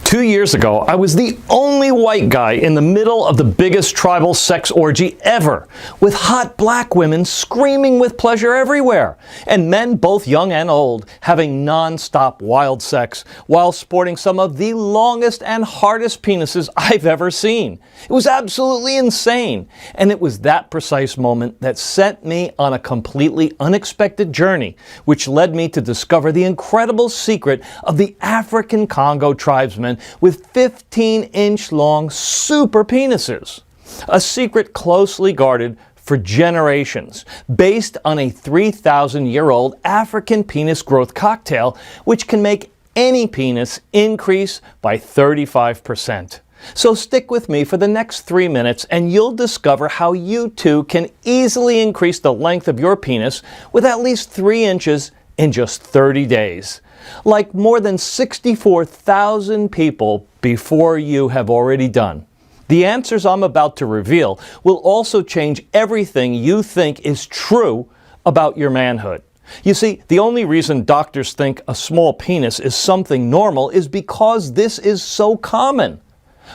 2 years ago, I was the only white guy in the middle of the biggest tribal sex orgy ever, with hot black women screaming with pleasure everywhere, and men both young and old having non-stop wild sex while sporting some of the longest and hardest penises I've ever seen. It was absolutely insane, and it was that precise moment that sent me on a completely unexpected journey, which led me to discover the incredible secret of the African Congo tribesmen with 15-inch long super penises. A secret closely guarded for generations, based on a 3,000-year-old African penis growth cocktail, which can make any penis increase by 35%. So stick with me for the next 3 minutes and you'll discover how you too can easily increase the length of your penis with at least 3 inches in just 30 days. Like more than 64,000 people before you have already done. The answers I'm about to reveal will also change everything you think is true about your manhood. You see, the only reason doctors think a small penis is something normal is because this is so common.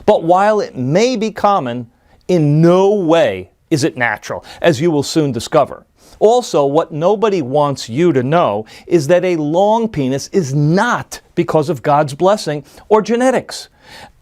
But while it may be common, in no way is it natural, as you will soon discover. Also, what nobody wants you to know is that a long penis is not because of God's blessing or genetics.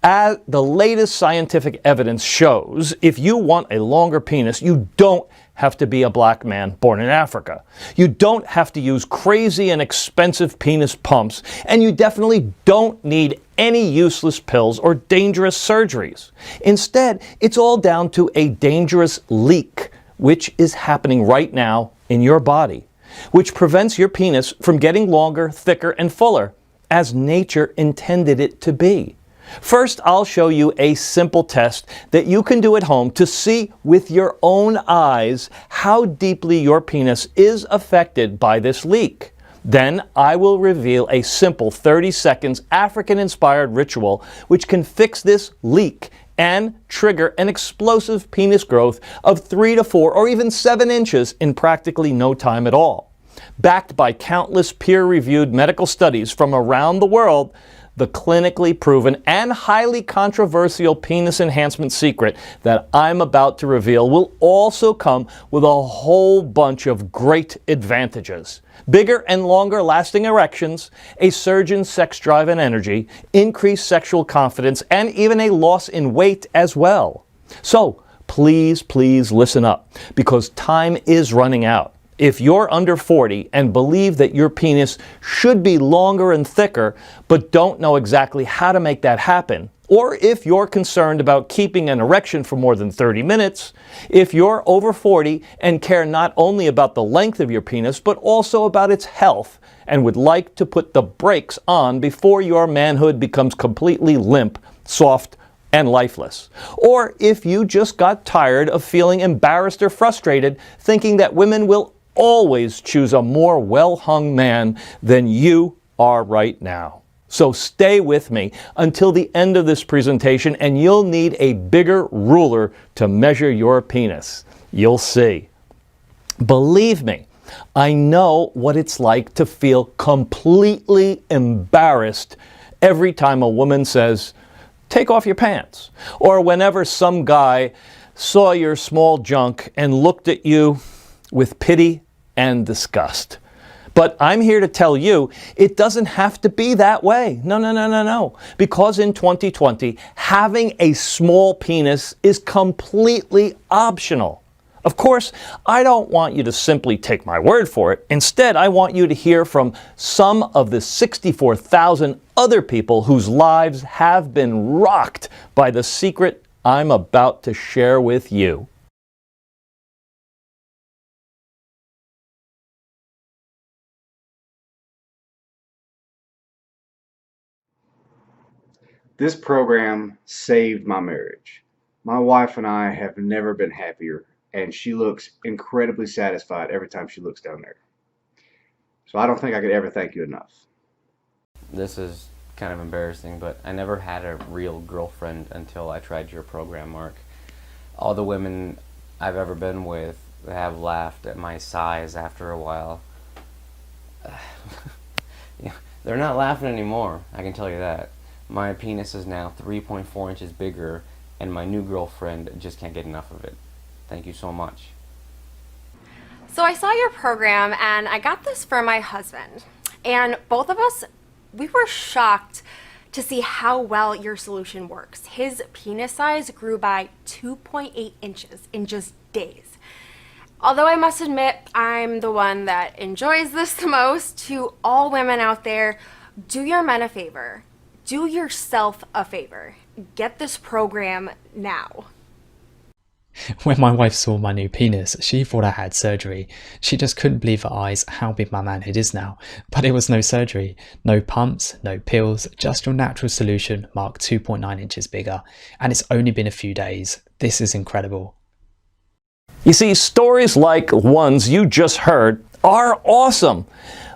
As the latest scientific evidence shows, if you want a longer penis, you don't have to be a black man born in Africa. You don't have to use crazy and expensive penis pumps, and you definitely don't need any useless pills or dangerous surgeries. Instead, it's all down to a dangerous leak, which is happening right now in your body, which prevents your penis from getting longer, thicker, and fuller, as nature intended it to be. First, I'll show you a simple test that you can do at home to see with your own eyes how deeply your penis is affected by this leak. Then I will reveal a simple 30 seconds African-inspired ritual which can fix this leak and trigger an explosive penis growth of 3 to 4 or even 7 inches in practically no time at all. Backed by countless peer-reviewed medical studies from around the world, the clinically proven and highly controversial penis enhancement secret that I'm about to reveal will also come with a whole bunch of great advantages. Bigger and longer lasting erections, a surge in sex drive and energy, increased sexual confidence, and even a loss in weight as well. So please listen up, because time is running out. If you're under 40 and believe that your penis should be longer and thicker, but don't know exactly how to make that happen, or if you're concerned about keeping an erection for more than 30 minutes, if you're over 40 and care not only about the length of your penis, but also about its health, and would like to put the brakes on before your manhood becomes completely limp, soft, and lifeless. Or if you just got tired of feeling embarrassed or frustrated, thinking that women will always choose a more well-hung man than you are right now. So stay with me until the end of this presentation and you'll need a bigger ruler to measure your penis. You'll see. Believe me, I know what it's like to feel completely embarrassed every time a woman says, "Take off your pants," or whenever some guy saw your small junk and looked at you with pity and disgust. But I'm here to tell you, it doesn't have to be that way. No. Because in 2020, having a small penis is completely optional. Of course, I don't want you to simply take my word for it. Instead, I want you to hear from some of the 64,000 other people whose lives have been rocked by the secret I'm about to share with you. This program saved my marriage. My wife and I have never been happier, and she looks incredibly satisfied every time she looks down there. So I don't think I could ever thank you enough. This is kind of embarrassing, but I never had a real girlfriend until I tried your program, Mark. All the women I've ever been with have laughed at my size after a while. They're not laughing anymore, I can tell you that. My penis is now 3.4 inches bigger, and my new girlfriend just can't get enough of it. Thank you so much. So I saw your program and I got this for my husband. And both of us, we were shocked to see how well your solution works. His penis size grew by 2.8 inches in just days. Although I must admit, I'm the one that enjoys this the most, to all women out there, do your men a favor. Do yourself a favor. Get this program now. When my wife saw my new penis, she thought I had surgery. She just couldn't believe her eyes how big my manhood is now. But it was no surgery, no pumps, no pills, just your natural solution marked 2.9 inches bigger. And it's only been a few days. This is incredible. You see, stories like ones you just heard are awesome,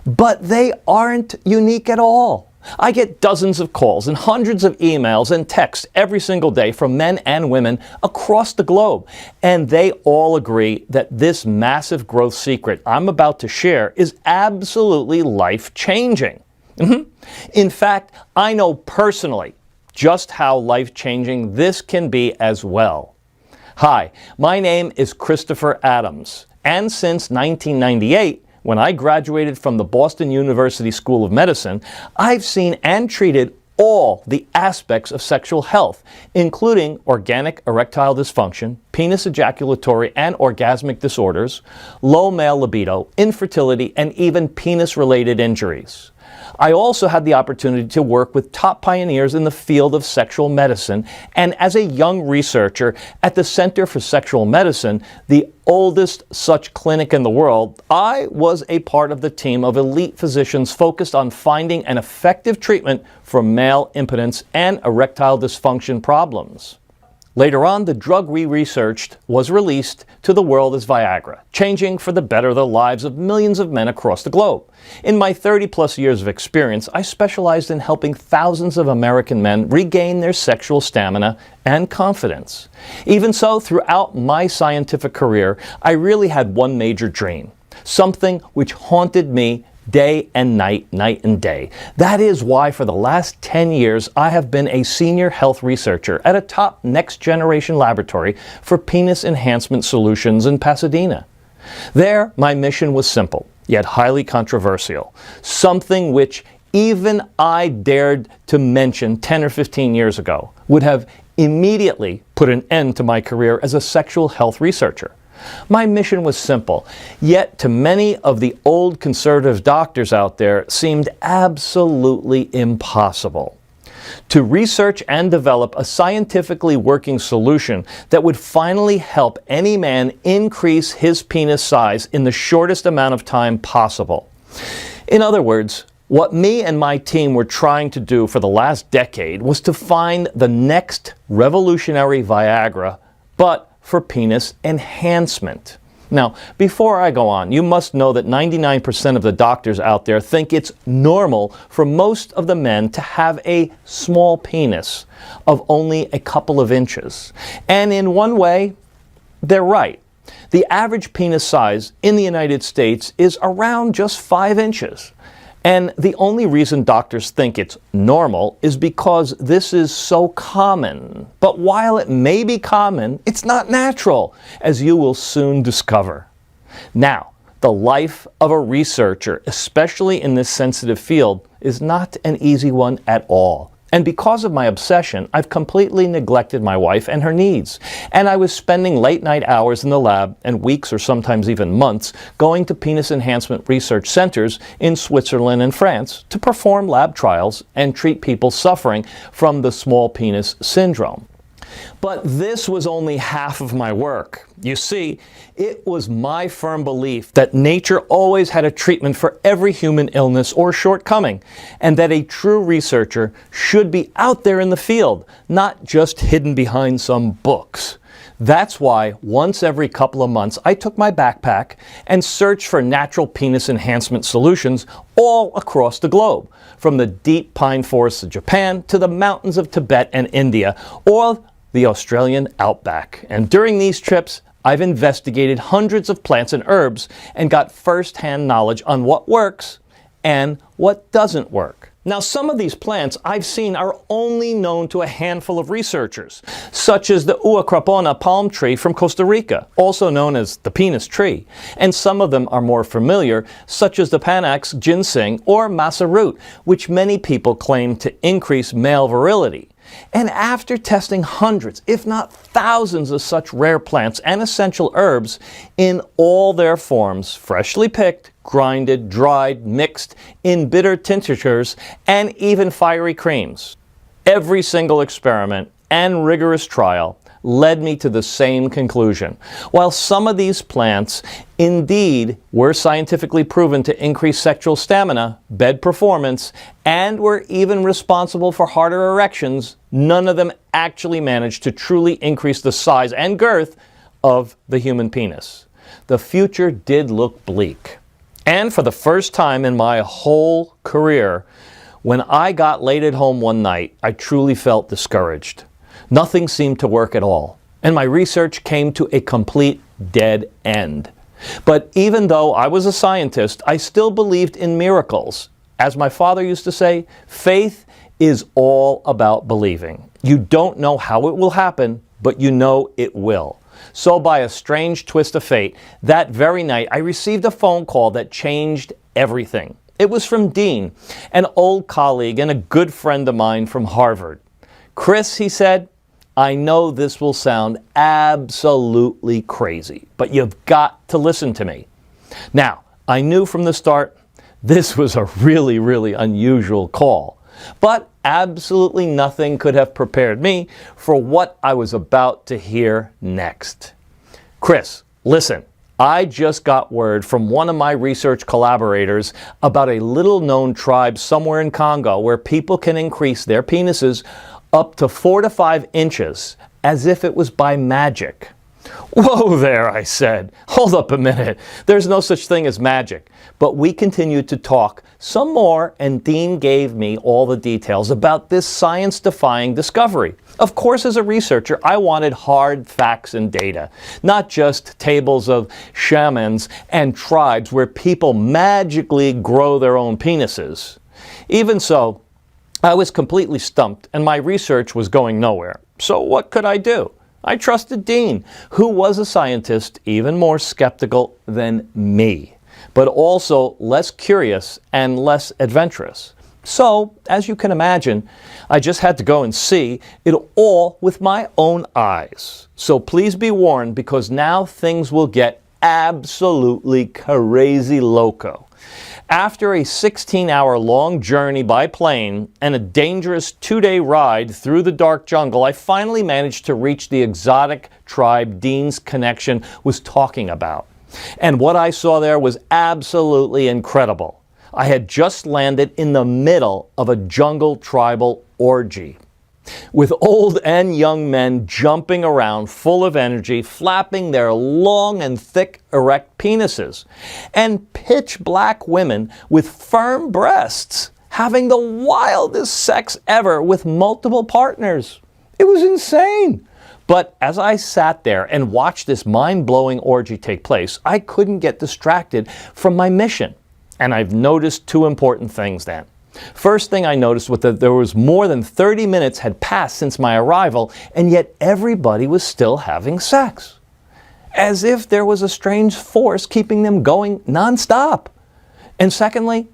but they aren't unique at all. I get dozens of calls and hundreds of emails and texts every single day from men and women across the globe, and they all agree that this massive growth secret I'm about to share is absolutely life-changing. In fact, I know personally just how life-changing this can be as well. Hi, my name is Christopher Adams, and since 1998, when I graduated from the Boston University School of Medicine, I've seen and treated all the aspects of sexual health, including organic erectile dysfunction, penis ejaculatory and orgasmic disorders, low male libido, infertility, and even penis-related injuries. I also had the opportunity to work with top pioneers in the field of sexual medicine, and as a young researcher at the Center for Sexual Medicine, the oldest such clinic in the world, I was a part of the team of elite physicians focused on finding an effective treatment for male impotence and erectile dysfunction problems. Later on, the drug we researched was released to the world as Viagra, changing for the better the lives of millions of men across the globe. In my 30-plus years of experience, I specialized in helping thousands of American men regain their sexual stamina and confidence. Even so, throughout my scientific career, I really had one major dream, something which haunted me day and night, night and day. That is why for the last 10 years I have been a senior health researcher at a top next-generation laboratory for penis enhancement solutions in Pasadena. There, my mission was simple, yet highly controversial, something which even I dared to mention 10 or 15 years ago would have immediately put an end to my career as a sexual health researcher. My mission was simple, yet to many of the old conservative doctors out there seemed absolutely impossible. To research and develop a scientifically working solution that would finally help any man increase his penis size in the shortest amount of time possible. In other words, what me and my team were trying to do for the last decade was to find the next revolutionary Viagra, but for penis enhancement. Now, before I go on, you must know that 99% of the doctors out there think it's normal for most of the men to have a small penis of only a couple of inches. And in one way, they're right. The average penis size in the United States is around just 5 inches. And the only reason doctors think it's normal is because this is so common. But while it may be common, it's not natural, as you will soon discover. Now, the life of a researcher, especially in this sensitive field, is not an easy one at all. And because of my obsession, I've completely neglected my wife and her needs. And I was spending late night hours in the lab and weeks or sometimes even months going to penis enhancement research centers in Switzerland and France to perform lab trials and treat people suffering from the small penis syndrome. But this was only half of my work. You see, it was my firm belief that nature always had a treatment for every human illness or shortcoming, and that a true researcher should be out there in the field, not just hidden behind some books. That's why once every couple of months I took my backpack and searched for natural penis enhancement solutions all across the globe, from the deep pine forests of Japan to the mountains of Tibet and India, or the Australian outback. And during these trips, I've investigated hundreds of plants and herbs and got first-hand knowledge on what works and what doesn't work. Now, some of these plants I've seen are only known to a handful of researchers, such as the uacrapona palm tree from Costa Rica, also known as the penis tree, and some of them are more familiar, such as the Panax ginseng or masa root, which many people claim to increase male virility. And after testing hundreds, if not thousands of such rare plants and essential herbs in all their forms, freshly picked, grinded, dried, mixed in bitter tinctures, and even fiery creams, every single experiment and rigorous trial led me to the same conclusion. While some of these plants indeed were scientifically proven to increase sexual stamina, bed performance, and were even responsible for harder erections, none of them actually managed to truly increase the size and girth of the human penis. The future did look bleak. And for the first time in my whole career, when I got laid at home one night, I truly felt discouraged. Nothing seemed to work at all, and my research came to a complete dead end. But even though I was a scientist, I still believed in miracles. As my father used to say, faith is all about believing. You don't know how it will happen, but you know it will. So by a strange twist of fate, that very night I received a phone call that changed everything. It was from Dean, an old colleague and a good friend of mine from Harvard. Chris, he said, I know this will sound absolutely crazy, but you've got to listen to me. Now, I knew from the start this was a really, really unusual call, but absolutely nothing could have prepared me for what I was about to hear next. Chris, listen, I just got word from one of my research collaborators about a little-known tribe somewhere in Congo where people can increase their penises up to 4 to 5 inches, as if it was by magic. Whoa there, I said. Hold up a minute. There's no such thing as magic. But we continued to talk some more, and Dean gave me all the details about this science-defying discovery. Of course, as a researcher, I wanted hard facts and data, not just tables of shamans and tribes where people magically grow their own penises. Even so, I was completely stumped, and my research was going nowhere. So what could I do? I trusted Dean, who was a scientist even more skeptical than me, but also less curious and less adventurous. So, as you can imagine, I just had to go and see it all with my own eyes. So please be warned, because now things will get absolutely crazy loco. After a 16-hour-long journey by plane and a dangerous 2-day ride through the dark jungle, I finally managed to reach the exotic tribe Dean's connection was talking about. And what I saw there was absolutely incredible. I had just landed in the middle of a jungle tribal orgy, with old and young men jumping around full of energy, flapping their long and thick erect penises, and pitch black women with firm breasts having the wildest sex ever with multiple partners. It was insane. But as I sat there and watched this mind-blowing orgy take place, I couldn't get distracted from my mission. And I've noticed 2 important things then. First thing I noticed was that there was more than 30 minutes had passed since my arrival, and yet everybody was still having sex. As if there was a strange force keeping them going nonstop. And secondly,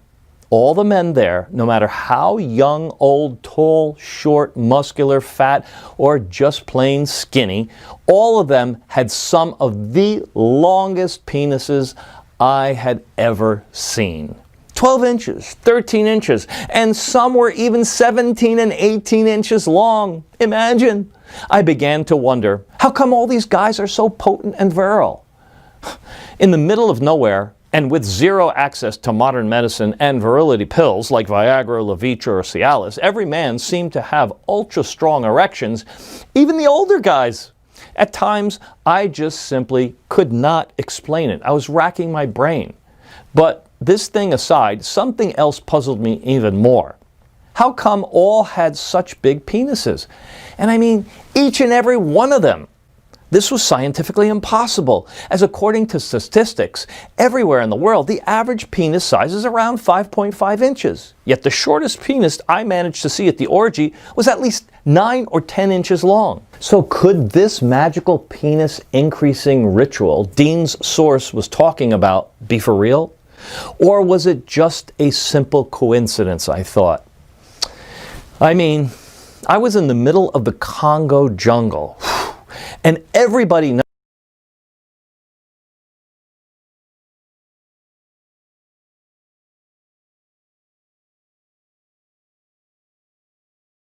all the men there, no matter how young, old, tall, short, muscular, fat, or just plain skinny, all of them had some of the longest penises I had ever seen. 12 inches, 13 inches, and some were even 17 and 18 inches long. Imagine. I began to wonder, how come all these guys are so potent and virile? In the middle of nowhere, and with zero access to modern medicine and virility pills like Viagra, Levitra, or Cialis, every man seemed to have ultra-strong erections, even the older guys. At times, I just simply could not explain it. I was racking my brain. But this thing aside, something else puzzled me even more. How come all had such big penises? And I mean, each and every one of them. This was scientifically impossible, as according to statistics, everywhere in the world, the average penis size is around 5.5 inches. Yet the shortest penis I managed to see at the orgy was at least 9 or 10 inches long. So could this magical penis increasing ritual Dean's source was talking about be for real? Or was it just a simple coincidence, I thought? I mean, I was in the middle of the Congo jungle, and everybody knows